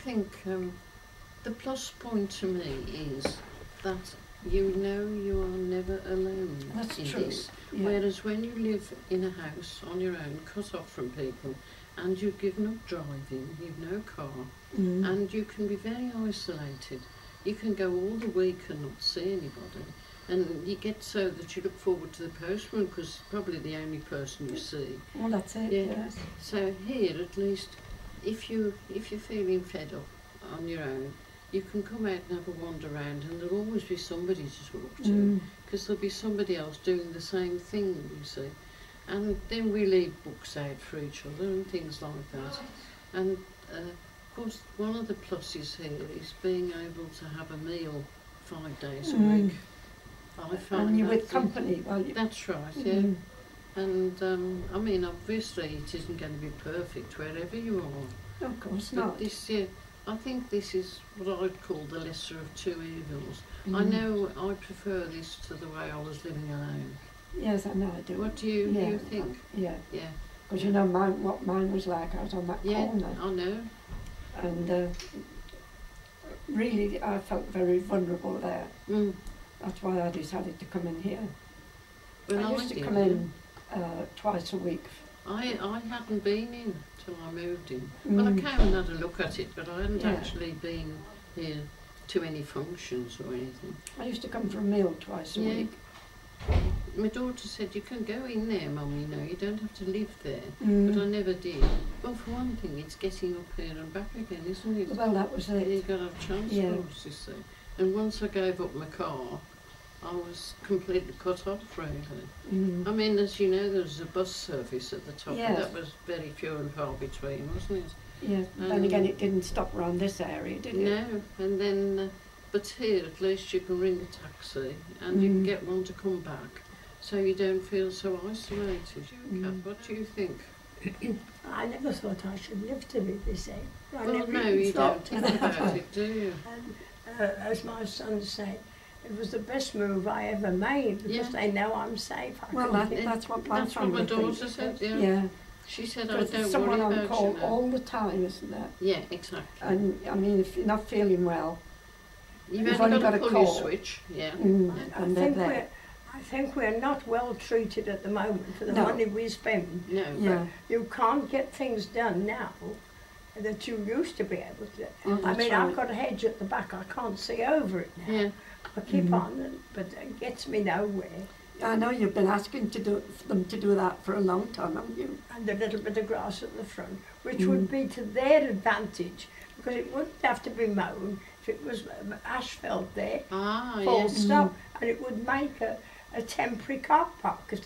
think the plus point to me is that you know you are never alone That's in true. this. Yeah. Whereas when you live in a house on your own, cut off from people, and you've given up driving, you've no car, and you can be very isolated. You can go all the week and not see anybody. And you get so that you look forward to the postman because it's probably the only person you see. Well, that's it. Yeah. Yes. So here, at least, if you're feeling fed up on your own, you can come out and have a wander around, and there'll always be somebody to talk to, because there'll be somebody else doing the same thing, you see. And then we leave books out for each other and things like that. And of course, one of the pluses here is being able to have a meal 5 days a week. I find And you're that with company. Well, that's right, yeah. And I mean, obviously, it isn't going to be perfect wherever you are. of course But not. this, I think this is what I'd call the lesser of two evils. I know I prefer this to the way I was living alone. Yes, I know I do. What do you think? Yeah. Yeah. Because you know what mine was like. I was on that corner. I know. And really, I felt very vulnerable there. That's why I decided to come in here. Well, I used to come in twice a week. I hadn't been in till I moved in. Well, I came and had a look at it, but I hadn't actually been here to any functions or anything. I used to come for a meal twice a week. My daughter said, you can go in there, Mum, you know, you don't have to live there. But I never did. Well, for one thing, it's getting up here and back again, isn't it? Well, that was it. You've got to have transport, you see. And once I gave up my car, I was completely cut off, really. I mean, as you know, there was a bus service at the top, and that was very few and far between, wasn't it? Yeah, then again, it didn't stop around this area, did it? No, and then, but here at least you can ring a taxi and you can get one to come back, so you don't feel so isolated. Kath, what do you think? I never thought I should live to be this age. I Well, never no, even you thought don't think about it, do you? And as my son said, it was the best move I ever made because they know I'm safe. Well, that's what my That's what my family daughter thinks. said, Yeah. She said, I Because don't there's someone worry on about call you now. all the time, isn't there? Yeah, exactly. And I mean, if you're not feeling well, You've only only got got to a pull your call. switch, I and they're think there. I think we're not well treated at the moment for the money we spend. No. Yeah. You can't get things done now that you used to be able to. Well, I that's mean, right. I've got a hedge at the back. I can't see over it now. Yeah. I keep on, but it gets me nowhere. I know you've been asking for them to do that for a long time, haven't you? And a little bit of grass at the front, which would be to their advantage, because it wouldn't have to be mown if it was asphalt there, full Yes. stop, and it would make a temporary car park, because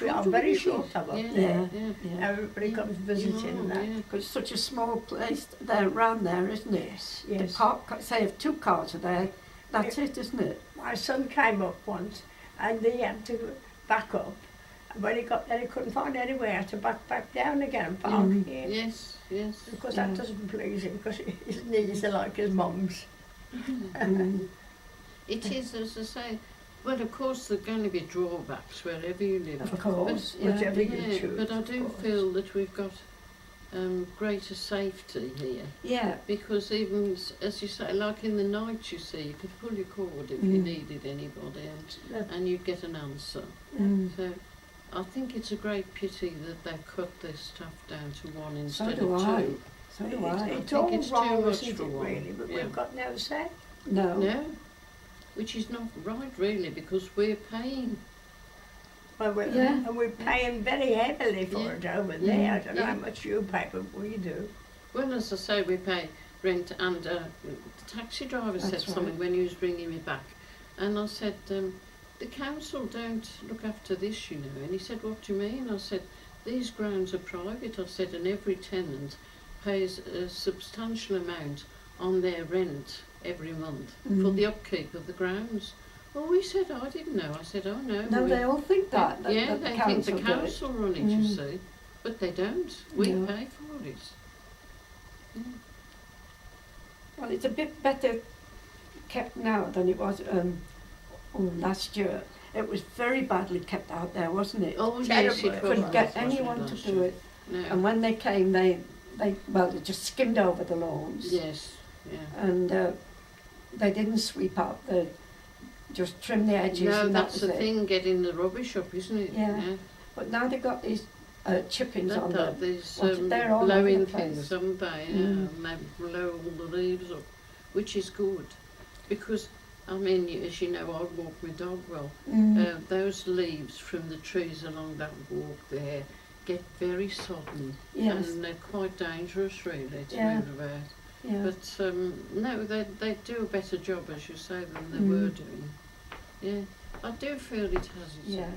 we are very short of up there. Yeah. Everybody comes visiting and that. Because it's such a small place there, around there, isn't it? Yes, The yes. park, say if 2 cars are there, that's it, isn't it? My son came up once, and he had to back up. And when he got there, he couldn't find anywhere to back down again and park here. Yes, yes. Because that doesn't please him, because his knees are like his mum's. It is, as I say, well, of course, there are going to be drawbacks wherever you live. Of course, But, whichever you choose. but I do of course. feel that we've got greater safety here. Yeah. Because even, as you say, like in the night, you see, you could pull your cord if you needed anybody and you'd get an answer. So I think it's a great pity that they've cut their staff down to 1 instead do of I. 2. So do I. It's think all it's too wrong, much isn't for it, one. really? But Yeah. we've got no say. No. No, which is not right, really, because we're paying. Well, and we're paying very heavily for it over there. I don't know how much you pay, but we do. Well, as I say, we pay rent, and the taxi driver said That's something right. when he was bringing me back, and I said, the council don't look after this, you know, and he said, what do you mean? I said, these grounds are private, I said, and every tenant pays a substantial amount on their rent every month for the upkeep of the grounds. Oh, he said, I didn't know. I said, oh no. No, they all think that. Yeah, that they the think the do it. council run it, you see, but they don't. We No. pay for it. Well, it's a bit better kept now than it was last year. It was very badly kept out there, wasn't it? Oh, yes, Terrible. it Couldn't was, get wasn't anyone to last do year? it. No. And when they came, they they just skimmed over the lawns. Yes, yeah. And they didn't sweep up. They just trimmed the edges. No, and that's that was the it. thing, getting the rubbish up, isn't it? Yeah. But now they've got these chippings on them. These They're all over blowing the place. things, haven't they? Yeah, and they blow all the leaves up, which is good. Because, I mean, as you know, I walk my dog well. Those leaves from the trees along that walk there get very sodden. Yes. And they're quite dangerous, really, to Yeah. move about. Yeah. But, no, they do a better job, as you say, than they were doing. Yeah, I do feel it has its Yes.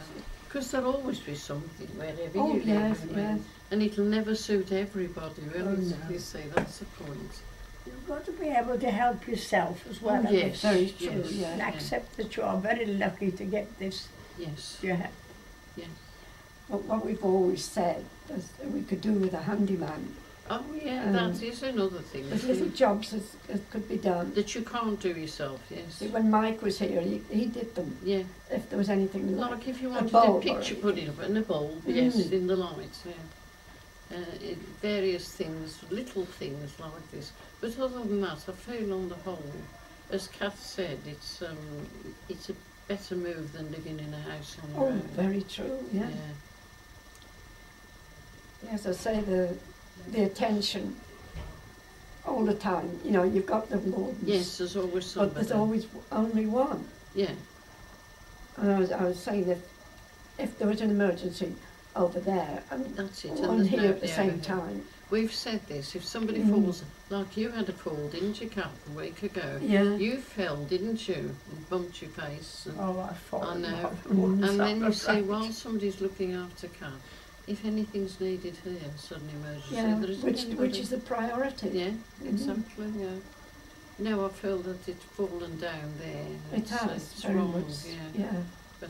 because there'll always be something wherever Oh, you live, yes, and, yes. and it'll never suit everybody, will Oh, it? no. You see, that's the point. You've got to be able to help yourself as well. Oh, yes, Very true, yes, yeah. And accept that you are very lucky to get this yes, to help. yes. But what we've always said is that we could do with a handyman. Oh, yeah, Um, that is another thing. There's little jobs that could be done. that you can't do yourself, yes. See, when Mike was here, he did them. Yeah, If there was anything like if you wanted a bulb or picture anything. putting up and a bulb, yes, Mm. in the light, yeah. Various things, little things like this. But other than that, I feel on the whole, as Kath said, it's a better move than living in a house on your Oh, own. very true, yeah. Yeah. As I say, the attention all the time. You know, you've got the wardens. Yes, there's always somebody. But there's always only one. Yeah, And I was saying that if there was an emergency over there and that's it. one there's here at the nobody same over here. time. We've said this, if somebody Mm. falls, like you had a fall, didn't you, Kath, a week ago? Yeah. You fell, didn't you? And bumped your face. And, Oh, I thought. I know. Mm. and then you see, while somebody's looking after Kath, if anything's needed here, sudden emergency, Yeah, there isn't which anybody. is the priority. Yeah, Mhm. exactly, yeah. No, I feel that it's fallen down there. It has, It's very wrong, much. yeah. Yeah. But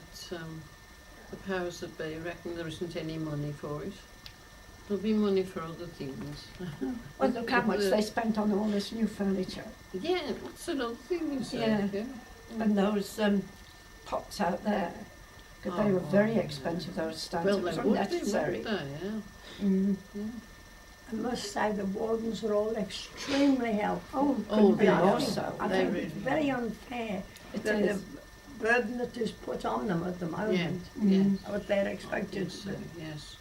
the powers that be reckon there isn't any money for it. There'll be money for other things. Well, look how much they spent on all this new furniture. Yeah, that's another thing you say. Yeah. Yeah. And those pots out there, 'cause they were Oh, very yeah. expensive, those stands. Well, It was they would be, unnecessary. wouldn't they? Yeah. Mm. Yeah. I must say the wardens are all extremely helpful. Oh, Oh, couldn't be they more are. so. I They think really it's very are. unfair It that is. the burden that is put on them at the moment, Mm. what they're I expected think to so, do. yes.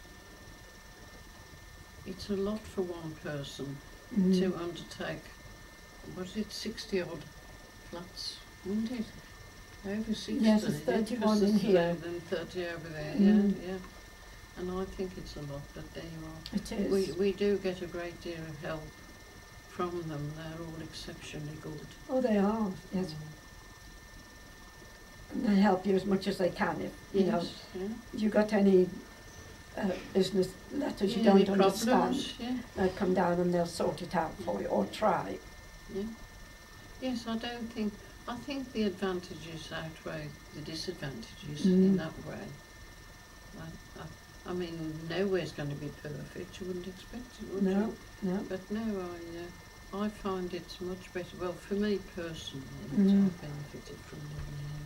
It's a lot for one person Mm. to undertake, was it 60 odd flats, wasn't it? Over 60. Yes, it's yeah, 31 because in there's here. Then 30 over there, Mm. yeah. And I think it's a lot, but there you are. It is. We do get a great deal of help from them. They're all exceptionally good. Oh, they are, yes. And they help you as much as they can. If you know, Yes, yeah. if you got any business letters you Yeah, don't any understand, problems? Yeah. they'll come down and they'll sort it out for you, or try. Yeah. Yes, I think the advantages outweigh the disadvantages in Mm. that way. I mean, nowhere's going to be perfect. You wouldn't expect it, would No, you? no. But no, I find it's much better. Well, for me personally, Mm. I've benefited from living here.